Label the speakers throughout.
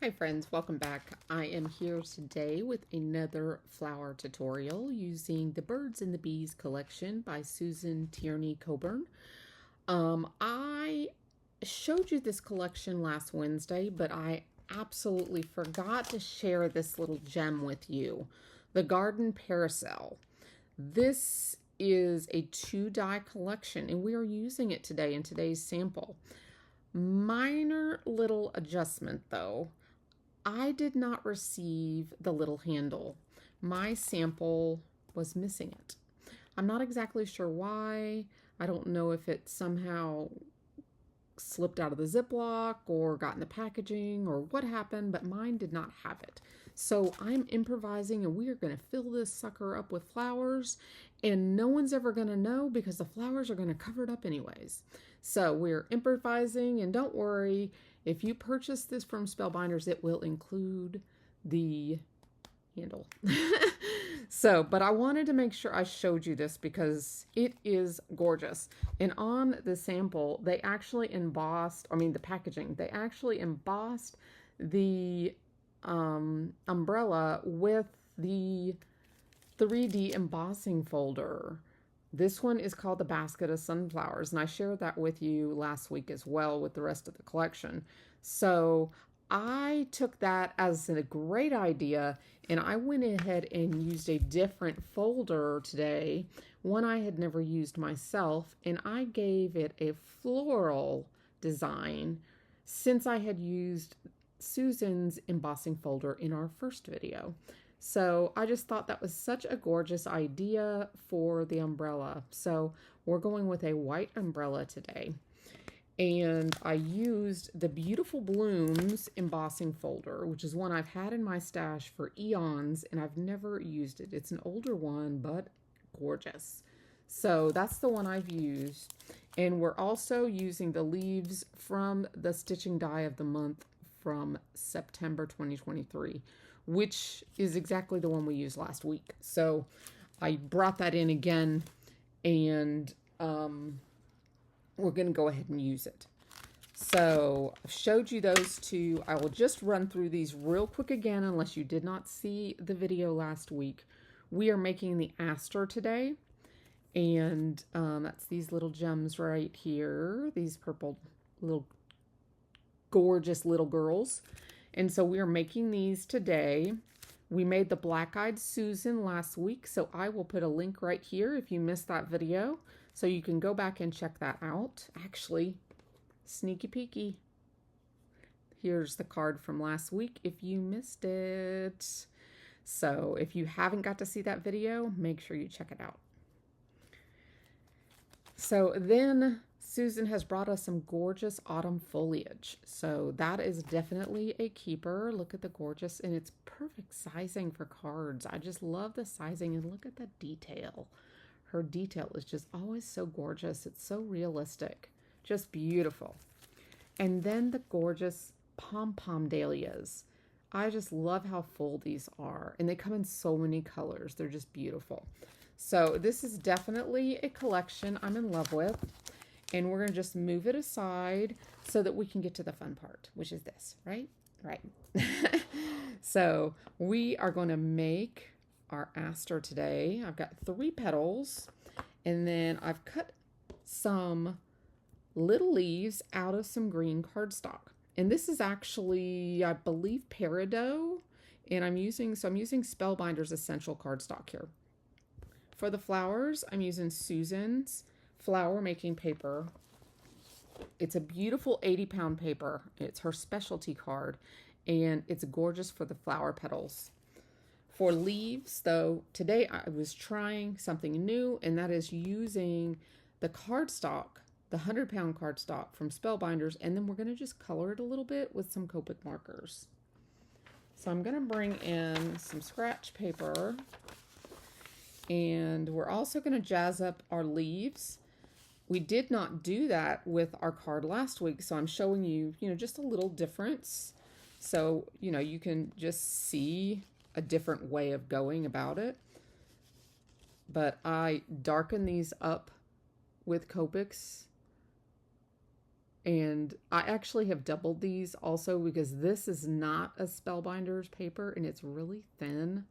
Speaker 1: Hi friends, welcome back. I am here today with another flower tutorial using the Birds and the Bees collection by Tierney Cockburn. I showed you this collection last Wednesday, but I absolutely forgot to share this little gem with you. The Garden Parasol. This is a 2-dye collection and we are using it today in today's sample. Minor little adjustment though. I did not receive the little handle. My sample was missing it. I'm not exactly sure why. I don't know if it somehow slipped out of the Ziploc or got in the packaging or what happened, but mine did not have it. So I'm improvising and we are going to fill this sucker up with flowers and no one's ever going to know because the flowers are going to cover it up anyways. So we're improvising, and don't worry, if you purchase this from Spellbinders, it will include the handle. But I wanted to make sure I showed you this because it is gorgeous. And on the sample, they actually embossed, the packaging, they actually embossed the umbrella with the 3D embossing folder. This one is called the Basket of Sunflowers, and I shared that with you last week as well with the rest of the collection. So I took that as a great idea, and I went ahead and used a different folder today, one I had never used myself, and I gave it a floral design since I had used Susan's embossing folder in our first video. So I just thought that was such a gorgeous idea for the umbrella. So we're going with a white umbrella today. And I used the Beautiful Blooms embossing folder, which is one I've had in my stash for eons, and I've never used it. It's an older one, but gorgeous. So that's the one I've used. And we're also using the leaves from the Stitching Die of the Month from September 2023. Which is exactly the one we used last week. So I brought that in again, and we're going to go ahead and use it. So I've showed you those two. I will just run through these real quick again, unless you did not see the video last week. We are making the Aster today, and that's these little gems right here, these purple little gorgeous little girls. And so we are making these today. We made the Black-Eyed Susan last week, so I will put a link right here if you missed that video, so you can go back and check that out. Actually, sneaky peeky. Here's the card from last week if you missed it. So if you haven't got to see that video, make sure you check it out. So then Susan has brought us some gorgeous autumn foliage. So that is definitely a keeper. Look at the gorgeous, and it's perfect sizing for cards. I just love the sizing, and look at the detail. Her detail is just always so gorgeous. It's so realistic, just beautiful. And then the gorgeous pom-pom dahlias. I just love how full these are, and they come in so many colors. They're just beautiful. So this is definitely a collection I'm in love with. And we're going to just move it aside so that we can get to the fun part, which is this, right? Right. So we are going to make our Aster today. I've got 3 petals, and then I've cut some little leaves out of some green cardstock. And this is actually, I believe, Peridot, and I'm using Spellbinders Essential cardstock here. For the flowers, I'm using Susan's flower making paper. It's a beautiful 80-pound paper. It's her specialty card, and it's gorgeous for the flower petals. For leaves, though, today I was trying something new, and that is using the cardstock, the 100-pound cardstock from Spellbinders, and then we're going to just color it a little bit with some Copic markers. So I'm going to bring in some scratch paper, and we're also going to jazz up our leaves. We did not do that with our card last week, so I'm showing you, just a little difference. So, you can just see a different way of going about it. But I darken these up with Copics And I actually have doubled these also because this is not a Spellbinders paper and it's really thin.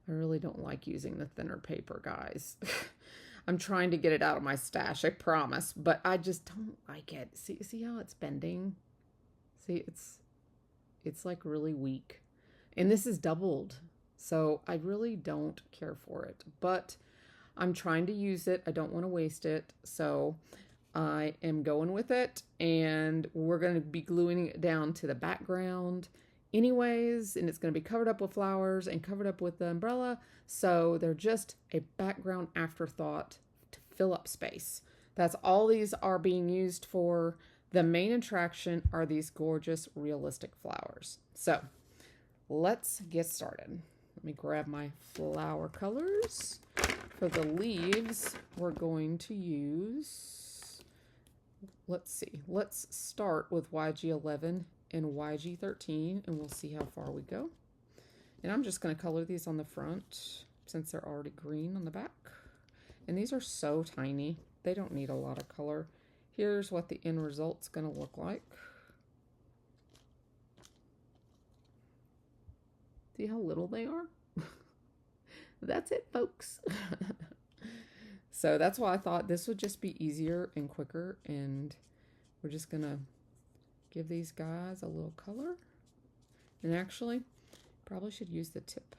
Speaker 1: I really don't like using the thinner paper, guys. I'm trying to get it out of my stash, I promise, but I just don't like it. See how it's bending? See, it's like really weak. And this is doubled. So I really don't care for it, but I'm trying to use it. I don't want to waste it. So I am going with it, and we're going to be gluing it down to the background anyways, and it's going to be covered up with flowers and covered up with the umbrella. So they're just a background afterthought to fill up space. That's all these are being used for. The main attraction are these gorgeous realistic flowers. So let's get started. Let me grab my flower colors. For the leaves, we're going to use, let's see, let's start with YG11 and YG13, and we'll see how far we go. And I'm just going to color these on the front since they're already green on the back. And these are so tiny, they don't need a lot of color. Here's what the end result's going to look like. See how little they are? That's it, folks. So that's why I thought this would just be easier and quicker, and we're just gonna give these guys a little color. And actually, probably should use the tip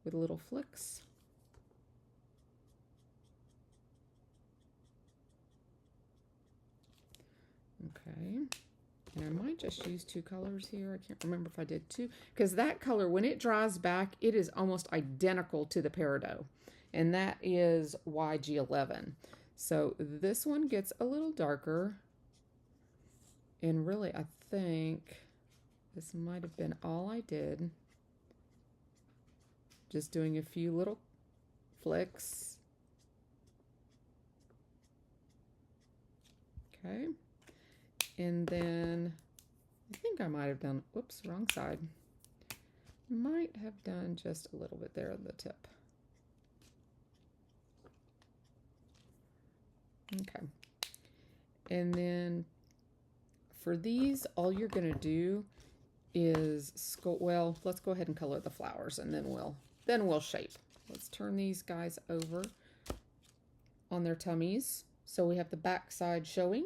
Speaker 1: with little flicks. Okay. And I might just use two colors here. I can't remember if I did two, because that color, when it dries back, it is almost identical to the peridot, and that is YG11. So this one gets a little darker, and really I think this might have been all I did. Just doing a few little flicks. Okay. And then I think I might have done, whoops, wrong side. Might have done just a little bit there on the tip. Okay. And then for these, all you're going to do is, well, let's go ahead and color the flowers, and then we'll shape. Let's turn these guys over on their tummies. So we have the back side showing.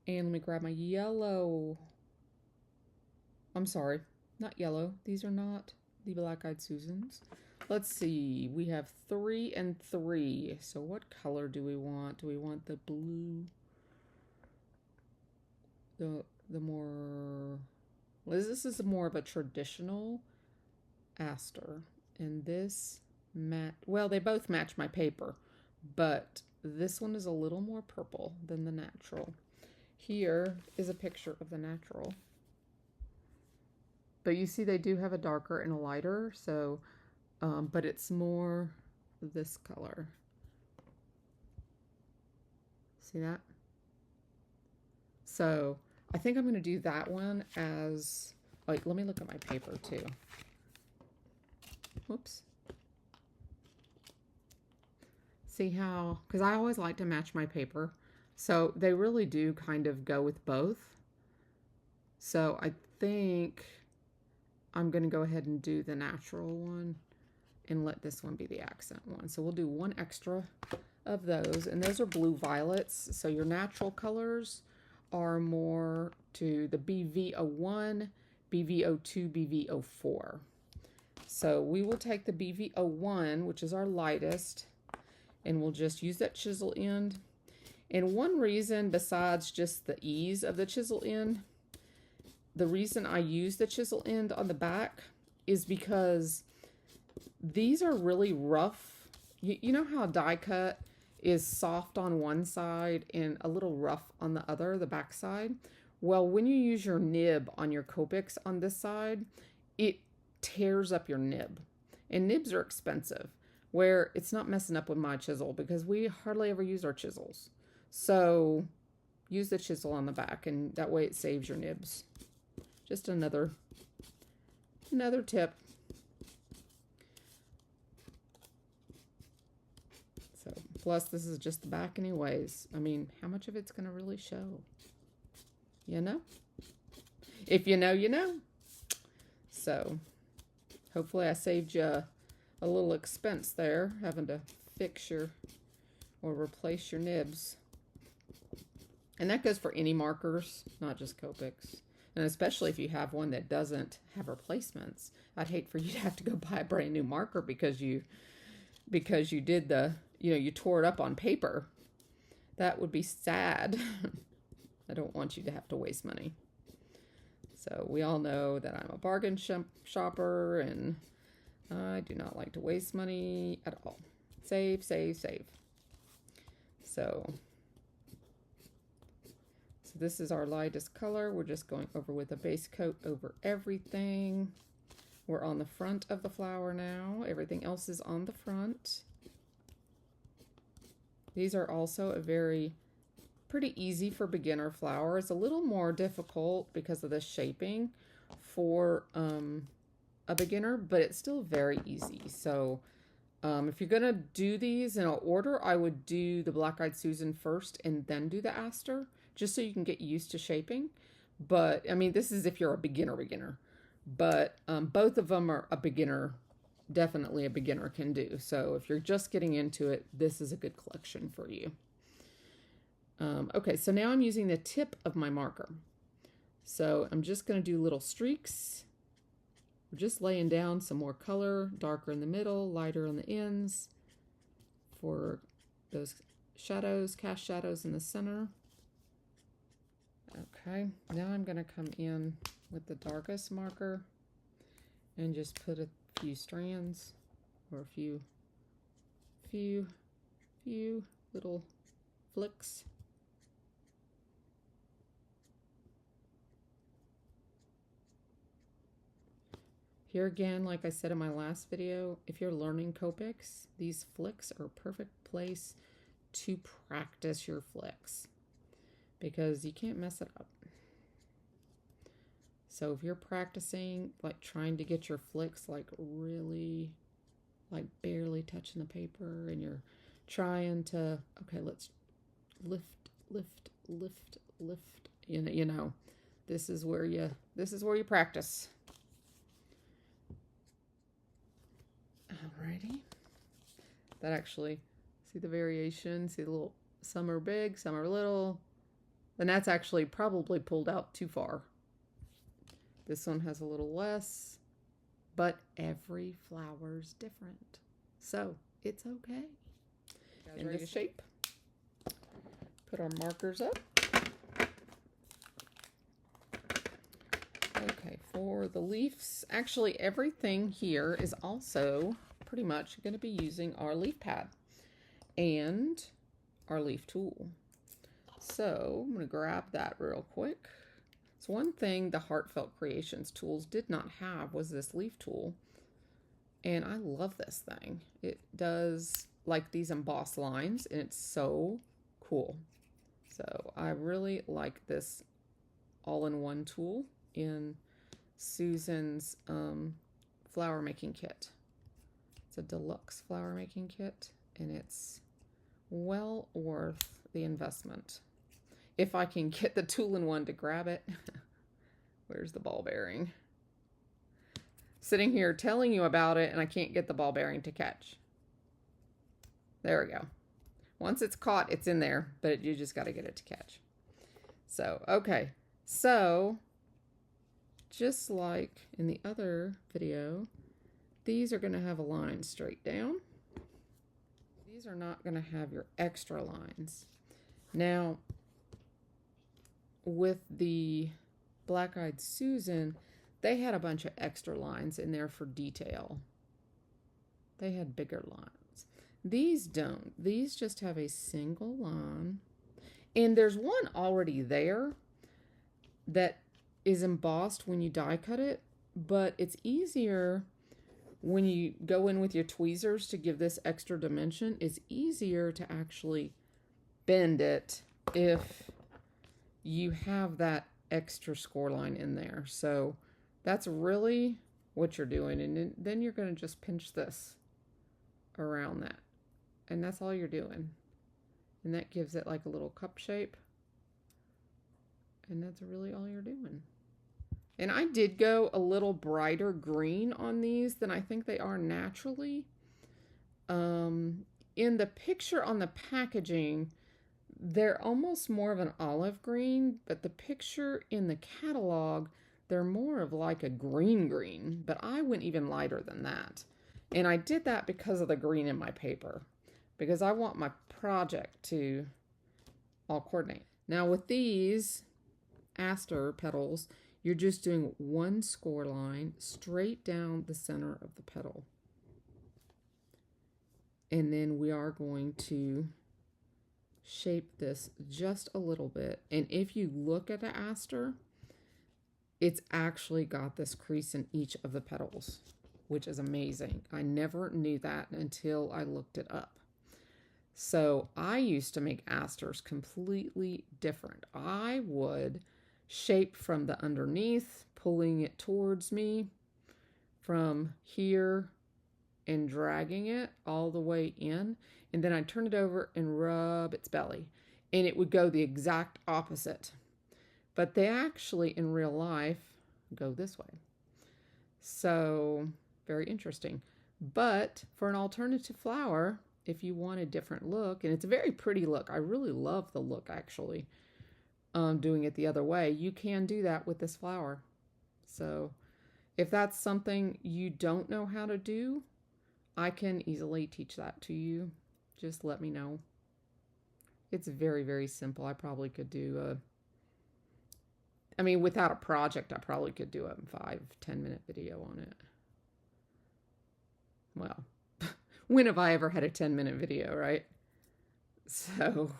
Speaker 1: And let me grab my yellow. I'm sorry, not yellow. These are not the Black-Eyed Susans. Let's see. We have 3 and 3. So what color do we want? Do we want the blue? The more. Well, this is more of a traditional Aster, and this well, they both match my paper, but this one is a little more purple than the natural. Here is a picture of the natural. But you see they do have a darker and a lighter, so, but it's more this color. See that? So I think I'm going to do that one as, like, let me look at my paper too. Whoops. See how, because I always like to match my paper. So they really do kind of go with both. So I think I'm going to go ahead and do the natural one and let this one be the accent one. So we'll do one extra of those. And those are blue violets. So your natural colors are more to the BV01, BV02, BV04. So we will take the BV01, which is our lightest, and we'll just use that chisel end. And one reason, besides just the ease of the chisel end, the reason I use the chisel end on the back is because these are really rough. You know how a die cut is soft on one side and a little rough on the other, the back side? Well, when you use your nib on your Copics on this side, it tears up your nib. And nibs are expensive, where it's not messing up with my chisel because we hardly ever use our chisels. So use the chisel on the back, and that way it saves your nibs. Just another tip. So Plus, this is just the back anyways. I mean, how much of it's going to really show? You know? If you know, you know. So, hopefully I saved you a little expense there, having to fix your or replace your nibs. And that goes for any markers, not just Copics. And especially if you have one that doesn't have replacements. I'd hate for you to have to go buy a brand new marker because you did the, you tore it up on paper. That would be sad. I don't want you to have to waste money. So we all know that I'm a bargain shopper, and I do not like to waste money at all. Save, save, save. So this is our lightest color. We're just going over with a base coat over everything. We're on the front of the flower now. Everything else is on the front. These are also pretty easy for beginner flowers. A little more difficult because of the shaping for a beginner, but it's still very easy. So if you're gonna do these in order, I would do the Black-Eyed Susan first and then do the Aster, just so you can get used to shaping. But I mean, this is if you're a beginner. But both of them are a beginner, definitely a beginner can do. So if you're just getting into it, this is a good collection for you. Okay, so now I'm using the tip of my marker. So I'm just going to do little streaks. We're just laying down some more color, darker in the middle, lighter on the ends for those shadows, cast shadows in the center. Okay, now I'm going to come in with the darkest marker and just put a few strands or a few little flicks. Here again, like I said in my last video, if you're learning Copics, these flicks are a perfect place to practice your flicks because you can't mess it up. So if you're practicing, like trying to get your flicks like really, like barely touching the paper, and you're trying to, okay, let's lift. You know, this is where you practice. Alrighty. That actually, see the variation, see the little, some are big, some are little, and that's actually probably pulled out too far. This one has a little less, but every flower's different. So it's okay. You guys ready to shape? Put our markers up. Okay, for the leaves, actually everything here is also pretty much going to be using our leaf pad and our leaf tool. So I'm going to grab that real quick. So one thing the Heartfelt Creations tools did not have was this leaf tool. And I love this thing. It does like these embossed lines, and it's so cool. So I really like this all-in-one tool in Susan's flower making kit. It's a deluxe flower making kit, and it's well worth the investment. If I can get the tool-in-one to grab it. Where's the ball bearing? Sitting here telling you about it, and I can't get the ball bearing to catch. There we go. Once it's caught, it's in there, but you just got to get it to catch. So, okay. So, just like in the other video, these are going to have a line straight down. These are not going to have your extra lines. Now, with the Black-Eyed Susan, they had a bunch of extra lines in there for detail. They had bigger lines. These don't. These just have a single line. And there's one already there that is embossed when you die cut it, but it's easier when you go in with your tweezers to give this extra dimension. It's easier to actually bend it if you have that extra score line in there. So that's really what you're doing. And then you're going to just pinch this around that. And that's all you're doing. And that gives it like a little cup shape. And that's really all you're doing. And I did go a little brighter green on these than I think they are naturally. In the picture on the packaging, they're almost more of an olive green, but the picture in the catalog, they're more of like a green, but I went even lighter than that. And I did that because of the green in my paper, because I want my project to all coordinate. Now with these Aster petals, you're just doing one score line straight down the center of the petal. And then we are going to shape this just a little bit. And if you look at the Aster, it's actually got this crease in each of the petals, which is amazing. I never knew that until I looked it up. So I used to make Asters completely different. I would shape from the underneath, pulling it towards me from here and dragging it all the way in. And then I'd turn it over and rub its belly. And it would go the exact opposite. But they actually, in real life, go this way. So, very interesting. But for an alternative flower, if you want a different look, and it's a very pretty look. I really love the look, actually. Doing it the other way, you can do that with this flower. So, if that's something you don't know how to do, I can easily teach that to you. Just let me know. It's very, very simple. I probably could do without a project, I probably could do a 5-10 minute video on it. Well, when have I ever had a 10-minute video, right? So,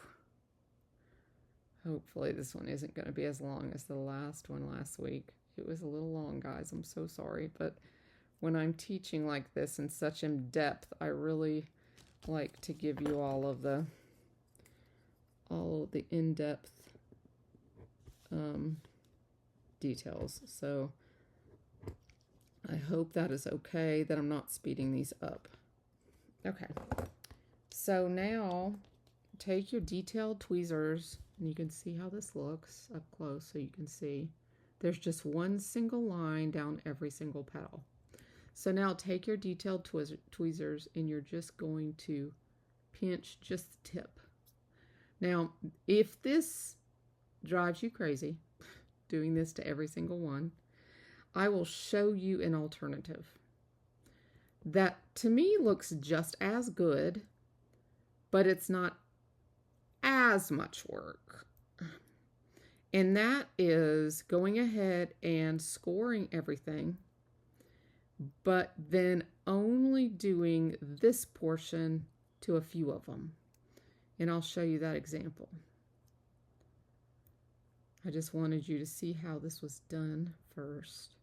Speaker 1: hopefully this one isn't going to be as long as the last one last week. It was a little long, guys. I'm so sorry, but when I'm teaching like this in such in depth, I really like to give you all of the in-depth details. So I hope that is okay, that I'm not speeding these up. Okay, so now take your detailed tweezers, and you can see how this looks up close, so you can see there's just one single line down every single petal. So now take your detailed tweezers, and you're just going to pinch just the tip. Now, if this drives you crazy, doing this to every single one, I will show you an alternative that to me looks just as good, but it's not as much work. And that is going ahead and scoring everything, but then only doing this portion to a few of them. And I'll show you that example. I just wanted you to see how this was done first.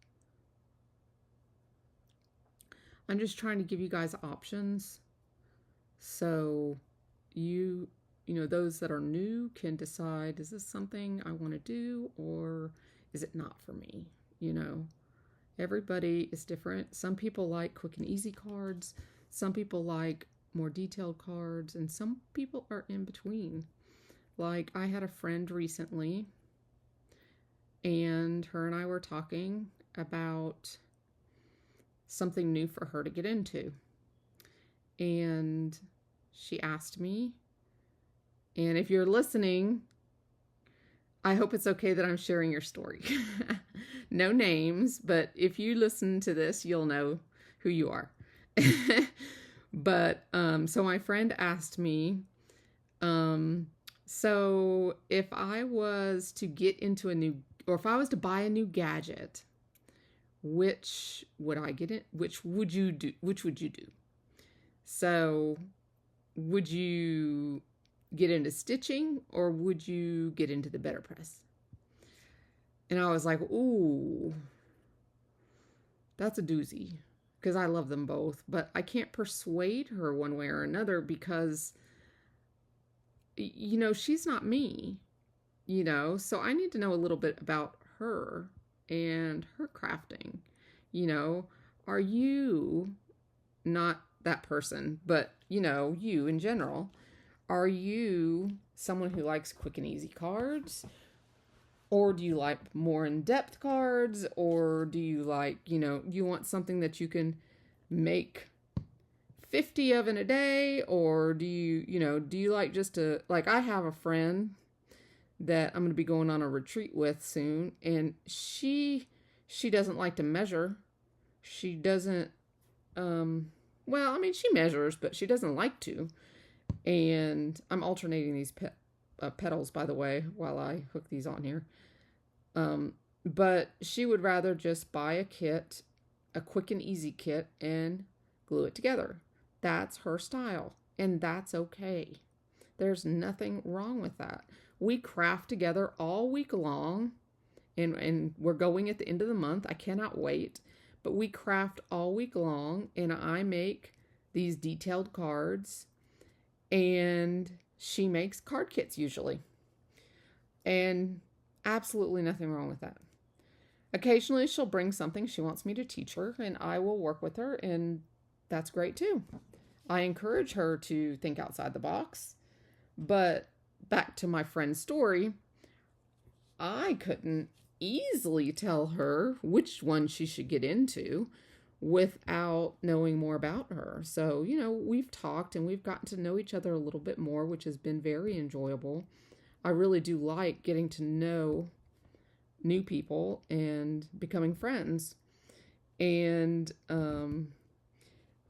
Speaker 1: I'm just trying to give you guys options, so you know, those that are new can decide, is this something I want to do, or is it not for me? You know, everybody is different. Some people like quick and easy cards. Some people like more detailed cards, and some people are in between. Like, I had a friend recently, and her and I were talking about something new for her to get into. And she asked me, and if you're listening, I hope it's okay that I'm sharing your story. No names, but if you listen to this, you'll know who you are. But, so my friend asked me, so if I was to get into a new, or if I was to buy a new gadget, which would I get in? Which would you do? Which would you do? So would you get into stitching, or would you get into the better press? And I was like, ooh, that's a doozy, because I love them both, but I can't persuade her one way or another, because, you know, she's not me, you know, so I need to know a little bit about her and her crafting. You know, are you, not that person, but, you know, you in general, Are you someone who likes quick and easy cards? Or do you like more in-depth cards? Or do you like, you want something that you can make 50 of in a day? Or do you like just to, like, I have a friend that I'm going to be going on a retreat with soon, and she doesn't like to measure. She doesn't, well, I mean, she measures, but she doesn't like to. And I'm alternating these petals, by the way, while I hook these on here. But she would rather just buy a kit, a quick and easy kit, and glue it together. That's her style, and that's okay. There's nothing wrong with that. We craft together all week long, and we're going at the end of the month. I cannot wait. But we craft all week long, and I make these detailed cards, and she makes card kits usually. And absolutely nothing wrong with that. Occasionally she'll bring something she wants me to teach her, and I will work with her, and that's great too. I encourage her to think outside the box. But back to my friend's story, I couldn't easily tell her which one she should get into without knowing more about her. So, we've talked and we've gotten to know each other a little bit more, which has been very enjoyable. I really do like getting to know new people and becoming friends. And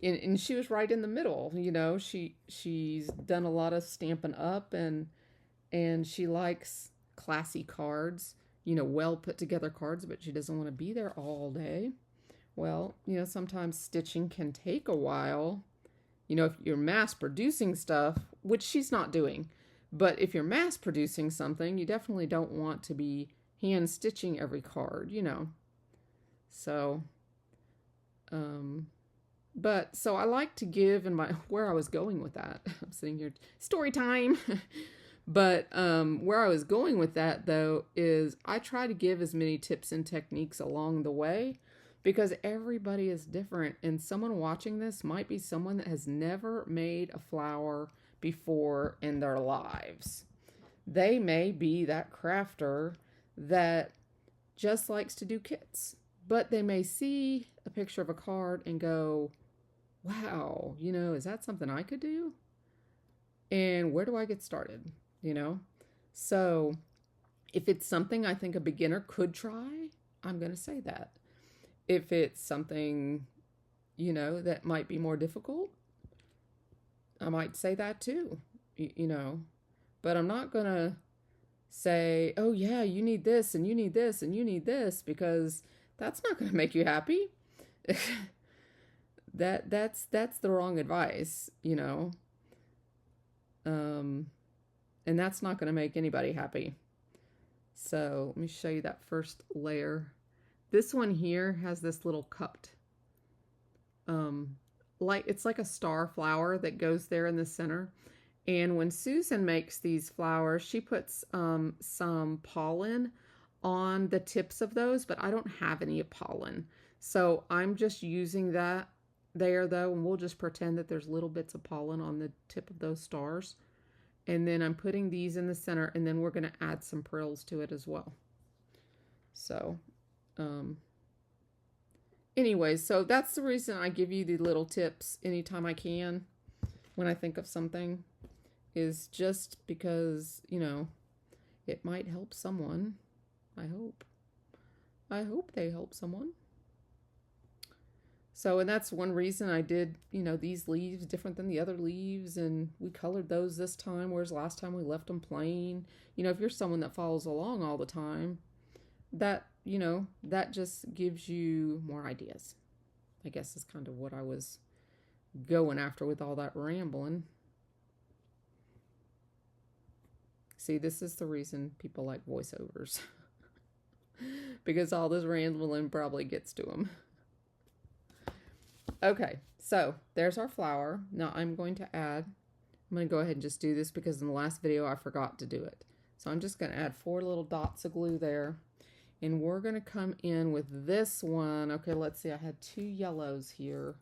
Speaker 1: she was right in the middle. She's done a lot of Stampin' Up, and she likes classy cards, well put together cards, but she doesn't want to be there all day. Well, sometimes stitching can take a while. If you're mass producing stuff, which she's not doing, but if you're mass producing something, you definitely don't want to be hand stitching every card, So, so I like to give, where I was going with that, I'm sitting here, story time. But where I was going with that, though, is I try to give as many tips and techniques along the way, because everybody is different, and someone watching this might be someone that has never made a flower before in their lives. They may be that crafter that just likes to do kits, but they may see a picture of a card and go, wow, is that something I could do? And where do I get started? So if it's something I think a beginner could try, I'm going to say that. If it's something, that might be more difficult, I might say that too, but I'm not going to say, oh yeah, you need this and you need this and you need this, because that's not going to make you happy. That's the wrong advice, and that's not going to make anybody happy. So let me show you that first layer. This one here has this little cupped, it's like a star flower that goes there in the center. And when Susan makes these flowers, she puts some pollen on the tips of those, but I don't have any pollen. So I'm just using that there, though, and we'll just pretend that there's little bits of pollen on the tip of those stars. And then I'm putting these in the center, and then we're going to add some frills to it as well. So, anyways, so that's the reason I give you the little tips anytime I can when I think of something, is just because, it might help someone. I hope they help someone. So, and that's one reason I did, these leaves different than the other leaves, and we colored those this time, whereas last time we left them plain. If you're someone that follows along all the time, that, that just gives you more ideas. I guess is kind of what I was going after with all that rambling. See, this is the reason people like voiceovers. Because all this rambling probably gets to them. Okay, so there's our flower. Now I'm going to go ahead and just do this because in the last video I forgot to do it. So I'm just going to add 4 little dots of glue there. And we're going to come in with this one. Okay, let's see. I had 2 yellows here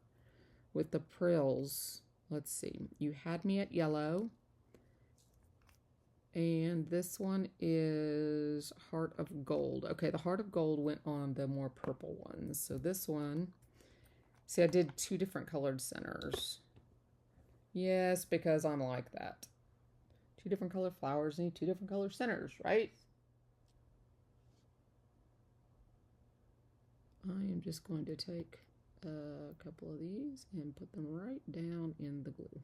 Speaker 1: with the frills. Let's see. You had me at yellow. And this one is Heart of Gold. Okay, the Heart of Gold went on the more purple ones. So this one, see, I did 2 different colored centers. Yes, because I'm like that. 2 different colored flowers need 2 different color centers, right? I am just going to take a couple of these and put them right down in the glue.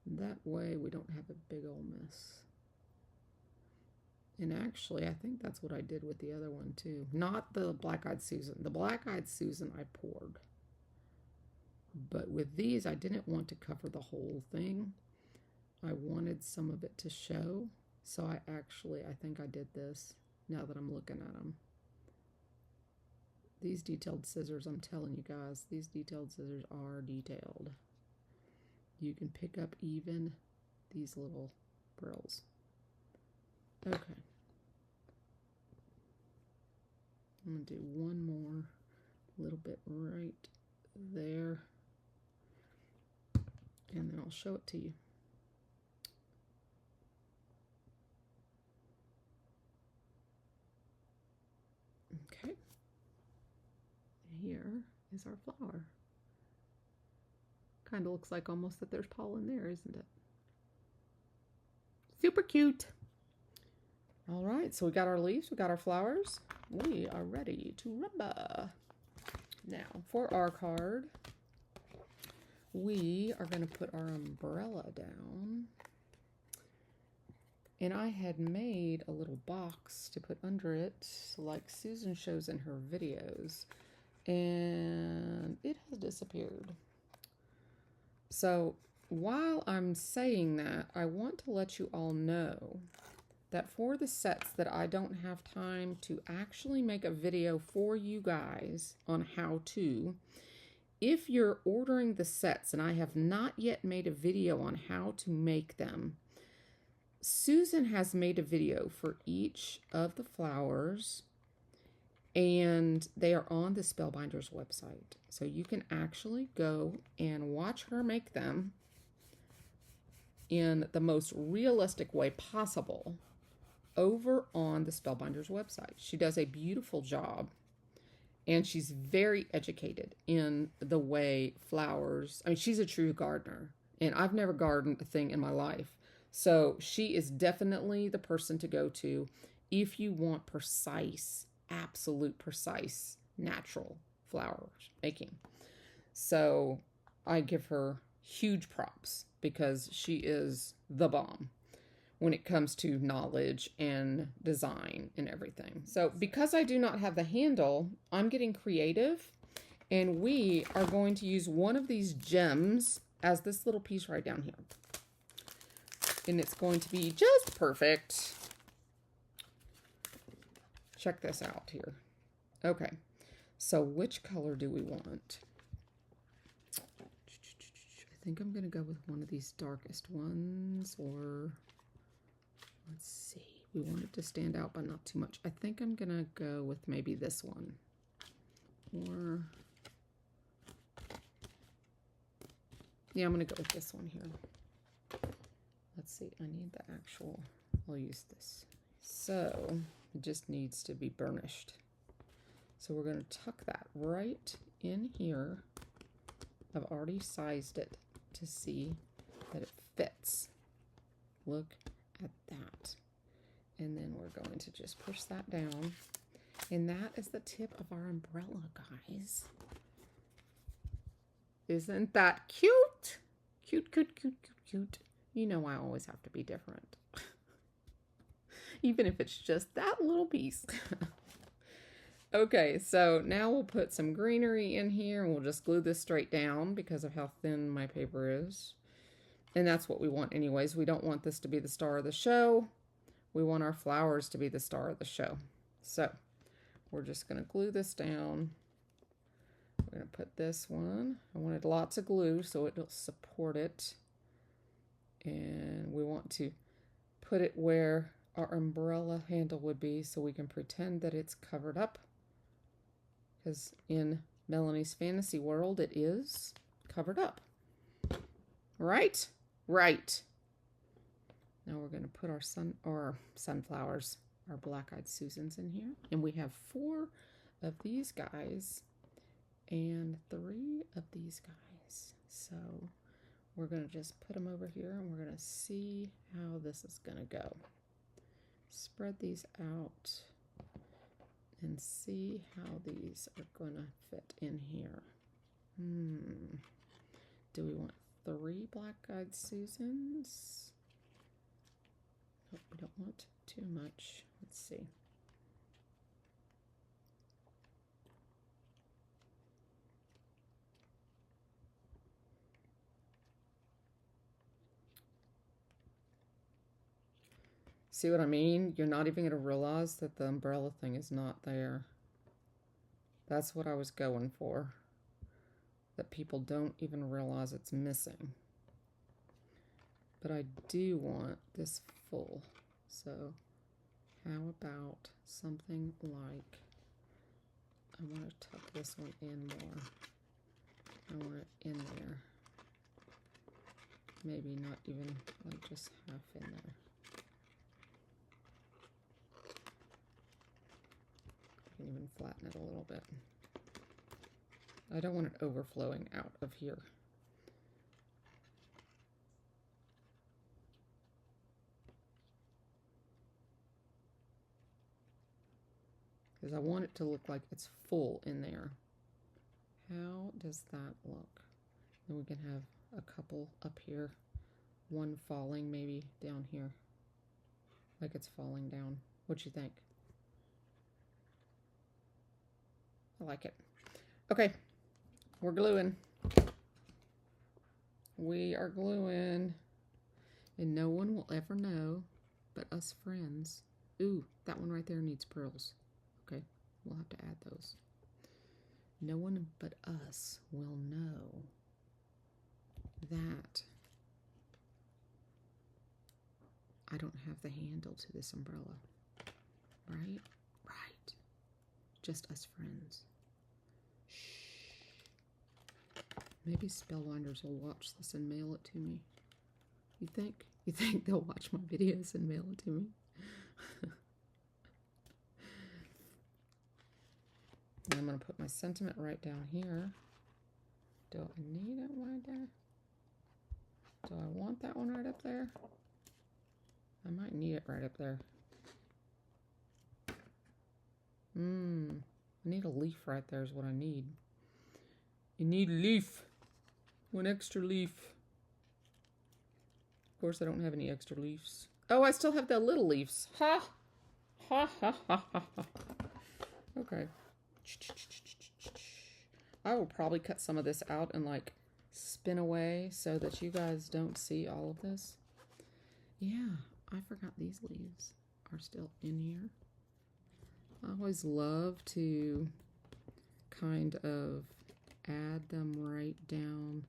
Speaker 1: That way we don't have a big old mess. And actually, I think that's what I did with the other one too. Not the Black-Eyed Susan. The Black-Eyed Susan I poured. But with these, I didn't want to cover the whole thing. I wanted some of it to show. So I think I did this now that I'm looking at them. These detailed scissors, I'm telling you guys, these detailed scissors are detailed. You can pick up even these little brills. Okay. I'm going to do one more little bit right there. And then I'll show it to you. Okay. Here is our flower. Kind of looks like almost that there's pollen there, isn't it? Super cute. All right, so we got our leaves, we got our flowers. We are ready to rubber. Now, for our card, we are going to put our umbrella down. And I had made a little box to put under it, like Susan shows in her videos. And it has disappeared. So while I'm saying that, I want to let you all know that for the sets that I don't have time to actually make a video for you guys on how to, if you're ordering the sets and I have not yet made a video on how to make them, Susan has made a video for each of the flowers, and they are on the Spellbinders website. So you can actually go and watch her make them in the most realistic way possible over on the Spellbinders website. She does a beautiful job, and she's very educated in the way flowers, I mean, she's a true gardener, and I've never gardened a thing in my life. So she is definitely the person to go to if you want precise, absolute precise, natural flowers making. So I give her huge props because she is the bomb when it comes to knowledge and design and everything. So because I do not have the handle, I'm getting creative, and we are going to use one of these gems as this little piece right down here. And it's going to be just perfect. Check this out here. Okay, so which color do we want? I think I'm going to go with one of these darkest ones, or let's see. We want it to stand out, but not too much. I think I'm going to go with maybe this one. Or, yeah, I'm going to go with this one here. Let's see, I need the actual, I'll use this. So it just needs to be burnished. So we're going to tuck that right in here. I've already sized it to see that it fits. Look at that. And then we're going to just push that down. And that is the tip of our umbrella, guys. Isn't that cute? Cute, cute, cute, cute, cute. You know I always have to be different. Even if it's just that little piece. Okay, so now we'll put some greenery in here, and we'll just glue this straight down because of how thin my paper is. And that's what we want anyways. We don't want this to be the star of the show. We want our flowers to be the star of the show. So we're just going to glue this down. We're going to put this one. I wanted lots of glue so it'll support it. And we want to put it where our umbrella handle would be so we can pretend that it's covered up. Because in Melanie's fantasy world, it is covered up. Right? Right. Now we're going to put our sunflowers, our black-eyed Susans in here. And we have 4 of these guys and 3 of these guys. So we're going to just put them over here and we're going to see how this is going to go. Spread these out and see how these are going to fit in here. Do we want 3 black-eyed Susans? Nope, we don't want too much. Let's see. See what I mean? You're not even going to realize that the umbrella thing is not there. That's what I was going for. That people don't even realize it's missing. But I do want this full. So how about something like, I want to tuck this one in more. I want it in there. Maybe not even like just half in there. I can even flatten it a little bit. I don't want it overflowing out of here. Because I want it to look like it's full in there. How does that look? And we can have a couple up here. One falling maybe down here. Like it's falling down. What you think? I like it. Okay. We're gluing. We are gluing. And no one will ever know but us friends. Ooh, that one right there needs pearls. Okay, we'll have to add those. No one but us will know that I don't have the handle to this umbrella. Right? Right. Just us friends. Maybe Spellbinders will watch this and mail it to me. You think? You think they'll watch my videos and mail it to me? And I'm going to put my sentiment right down here. Do I need it right there? Do I want that one right up there? I might need it right up there. I need a leaf right there is what I need. You need a leaf. One extra leaf. Of course, I don't have any extra leaves. Oh, I still have the little leaves. Ha! Ha ha ha ha ha. Okay. I will probably cut some of this out and like spin away so that you guys don't see all of this. Yeah, I forgot these leaves are still in here. I always love to kind of add them right down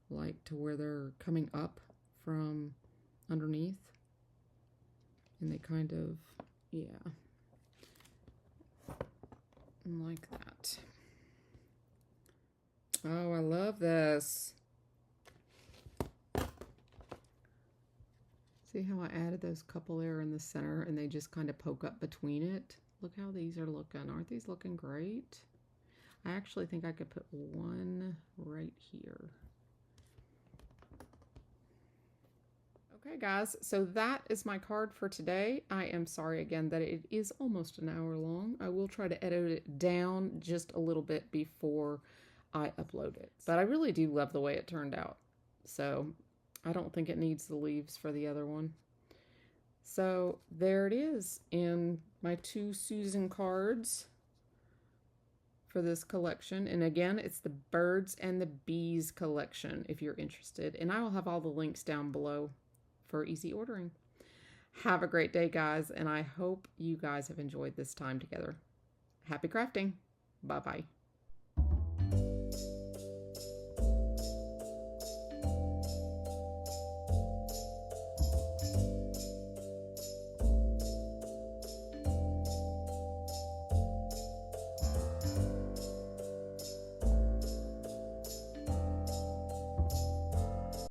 Speaker 1: like to where they're coming up from underneath. And they kind of, yeah, like that. Oh, I love this. See how I added those couple there in the center and they just kind of poke up between it? Look how these are looking. Aren't these looking great? I actually think I could put one right here. Okay, guys, so that is my card for today. I am sorry again that it is almost an hour long. I will try to edit it down just a little bit before I upload it. But I really do love the way it turned out. So I don't think it needs the leaves for the other one. So there it is in my 2 Susan cards for this collection. And again, it's the Birds and the Bees collection if you're interested. And I will have all the links down below for easy ordering. Have a great day, guys, and I hope you guys have enjoyed this time together. Happy crafting. Bye-bye.